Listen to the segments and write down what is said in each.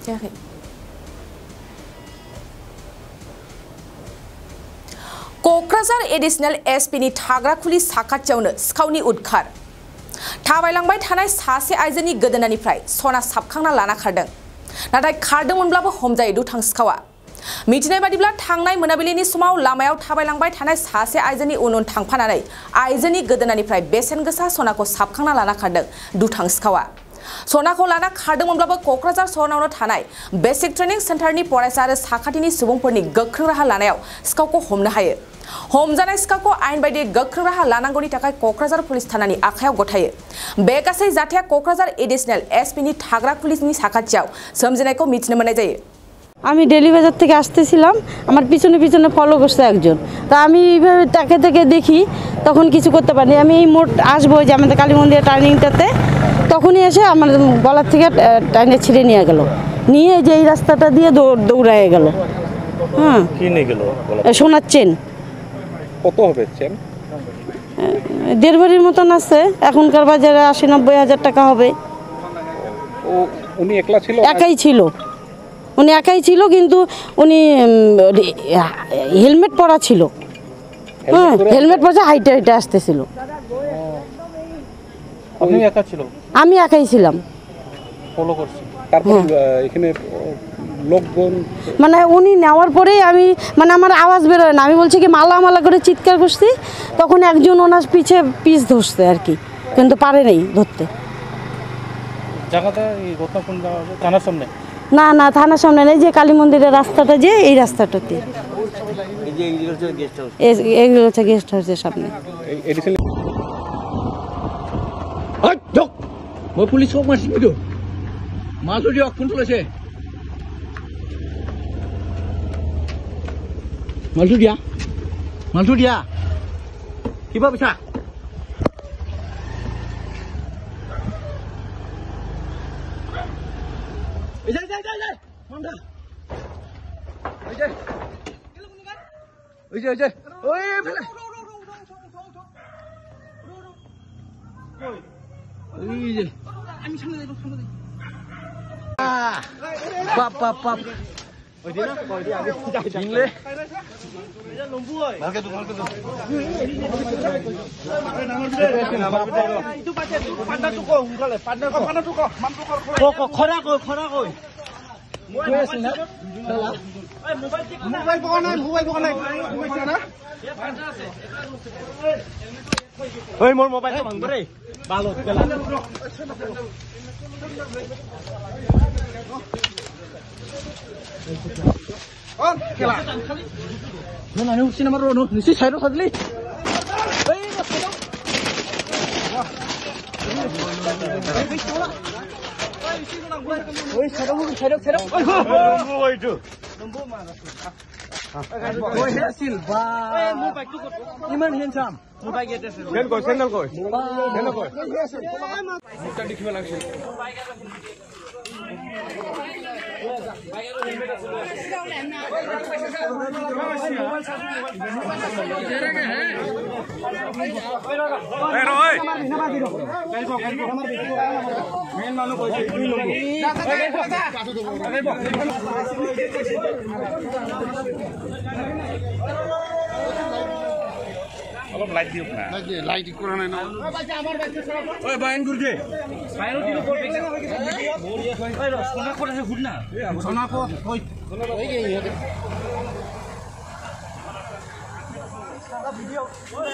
जायाखै क'क्राझार एडिशनेल एसपि नि थाग्रा खुलि साखाथियावनो सिखावनि उदखार थाबायलांबाय थानाय सासे आइजोनि गोदोनानिफ्राय सना साबखांना लाना खारदों नाथाय खारदोंमोनब्लाबो हमजायो दुथां सिखावा मिथिनाय बादिब्ला थांनाय मोनाबिलिनि समाव लामायाव थाबायलांबाय थानाय सासे आइजोनि उन उन थांफानानै आइजोनि गोदोनानिफ्राय बेसेन गोसा सनाखौ साबखांना लाना खारदों दुथां सिखावा सनाखौ लाना खारदोंमोनब्लाबो क'क्राझार सहरावनो थानाय बेसिक ट्रेनिं सेन्टारनि फरायसा आरो साखाथिनि सुबुंफोरनि गोख्रों राहा लानायाव सिखावखौ हमनो हायो हमजानाय सिखावखौ आयेन बायदियै गोख्रों राहा लानांगौनि थाखाय क'क्राझार पुलिस थानानि आखायाव गथायो बे गासै जाथाया क'क्राझार एडिशनेल एसपि नि थाग्रा खुलिनि साखाथियाव सोमजिनायखौ मिथिनो मोननाय जायो আমি ডেলি বাজার থেকে আসতেছিলাম আমার পিছনে পিছনে ফলো করছে একজন তা আমি এইভাবে তাকে থেকে দেখি তখন কিছু করতে পারিনি আমি এই মোট আসবো যে আমাদের কালী মন্দিরের টার্নিংটাতে তখনই এসে আমার গলার থেকে টাইনে ছিঁড়ে নিয়ে গেল নিয়ে যে এই রাস্তাটা দিয়ে দৌড়ায় গেল হ্যাঁ কি নিয়ে গেল সোনার চেন কত হবে চেন 1.5 ভরির মতন আছে এখনকার বাজারে 80-90 হাজার টাকা হবে ও উনি একলা ছিল একাই ছিল উনি একাই ছিল কিন্তু উনি হেলমেট পরা ছিল হ্যাঁ হেলমেট পরে হাইটে হাইটে আসতেছিল আপনি একা ছিল আমি একাই ছিলাম ফলো করছি তারপর এখানে লোকজন মানে উনি নেওয়ার পরেই আমি মানে আমার আওয়াজ বের হয় না আমি বলছি কি মালা মালা করে চিৎকার করছি তখন একজন ওনার পিছ ধরছে আর কি কিন্তু পারে নাই ধরতে জায়গাটা এই ঘটনা কোন জায়গা থানার সামনে না না থানার সামনে নেই যে কালী মন্দিরের রাস্তাটা যে এই রাস্তাটাতে এই যে গেস্ট হাউস এগুলো হচ্ছে গেস্ট হাউসের সামনে এডিশন আট ঢোক মই পুলিশ হোক মারছি ভিডিও মালটো দিয়ক কোন চলাইছে মালটো দিয়া কিবা পইচা মোর মোবাইল ভাঙব রে ভালো নানি উঠছি আমার রোড নিশ্চয় সাইডও সাজলি ইমান হেনচাম দেখিব লাগিছিল অলপ লাইট দিও না লাইট করা নাই না ওই বাইন গুরগে বাইন দিলো কোন পেছনে হয়ে গেছে ওই সোনা করে ঘুর না সোনা কো ওই ওই গই সারা ভিডিও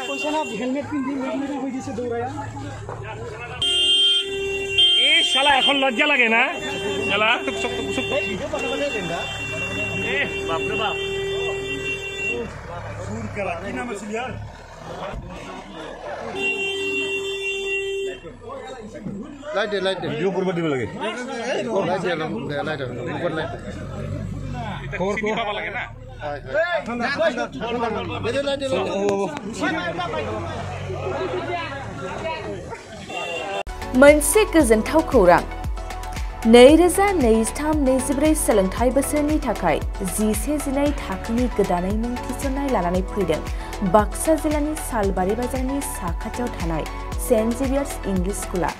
পয়সা না হেলমেট পিন দিন হেলমেট হয়ে গেছে দৌড়ায়া এই শালা এখন লজ্জা লাগে না শালা টুক টুক টুক ভিডিও বানাবলে দেন এ বাপ রে বাপ সুর করা কি নাম আছে यार লাইট ভিডিও করব দিব লাগে লাইট রিপোর্ট লাইট খবর কি পাবা লাগে না मोनसे गोजोनथाव खौरां 2023-24 सोलोंथाइ बोसोरनि थाखाय 11-12 थाखोनि गोदानै मुं थिसननाय लानानै फैदों बाक्सा जिल्लानि सालबारि बाजारनि साखाथियाव थानाय सेन्ट जेभियार्स इंलिश स्कुला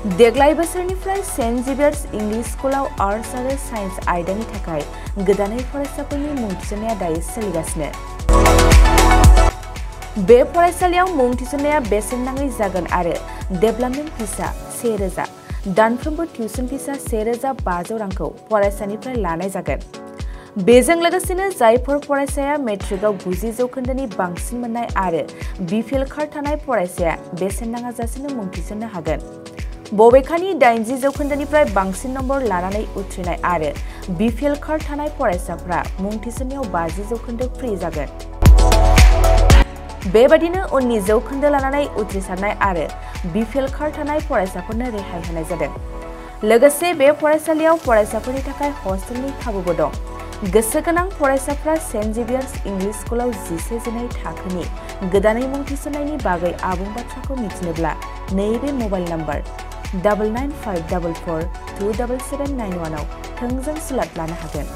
देग्लाय बोसोरनिफ्राय सेन्ट जेभियार्स इंलिश स्कुलाव आर्ट्स आरो साइन्स आयदानि थाखाय गोदानै फरायसाफोरनि मुं थिसननाया दायो सोलिगासिनो। बे फरायसालियाव मुं थिसननाया बेसेन नाङै जागोन आरो डेभेलपमेन्ट फिसा 1000, दानफ्रोमबो टिउसन फिसा 1500 रांखौ फरायसानिफ्राय लानाय जागोन। बेजों लोगोसेनो जायफोर फरायसाया मेट्रिकआव 90% बांसिन मोननाय आरो बिपिएल कार्ड थानाय फरायसाया बेसेन नाङाजासेनो मुं थिसननो हागोन। बबेखानि 80% बांसिन नम्बर लानानै उथ्रिनाय आरो बिपिएल कार्ड थानाय फरायसाफ्रा मुं थिसननायाव 50% फ्रि जागोन। बेबादिनो उननि जौखोन्दो लानानै उथ्रिसारनाय आरो बिपिएल कार्ड थानाय फरायसाफोरनो रेहाय होनाय जादों। लोगोसे बे फरायसालियाव फरायसाफोरनि थाखाय हस्टेलनि खाबुबो दं। गोसो गोनां फरायसाफ्रा सेन्ट जेभियार्स इंलिश स्कुलाव 11-12 थाखोनि गोदानै मुं थिसननायनि बागै आबुं बाथ्राखौ मिथिनोब्ला नैबे मबाइल नम्बर 9954427791 आव थोंजों सुलाद लानो हागोन।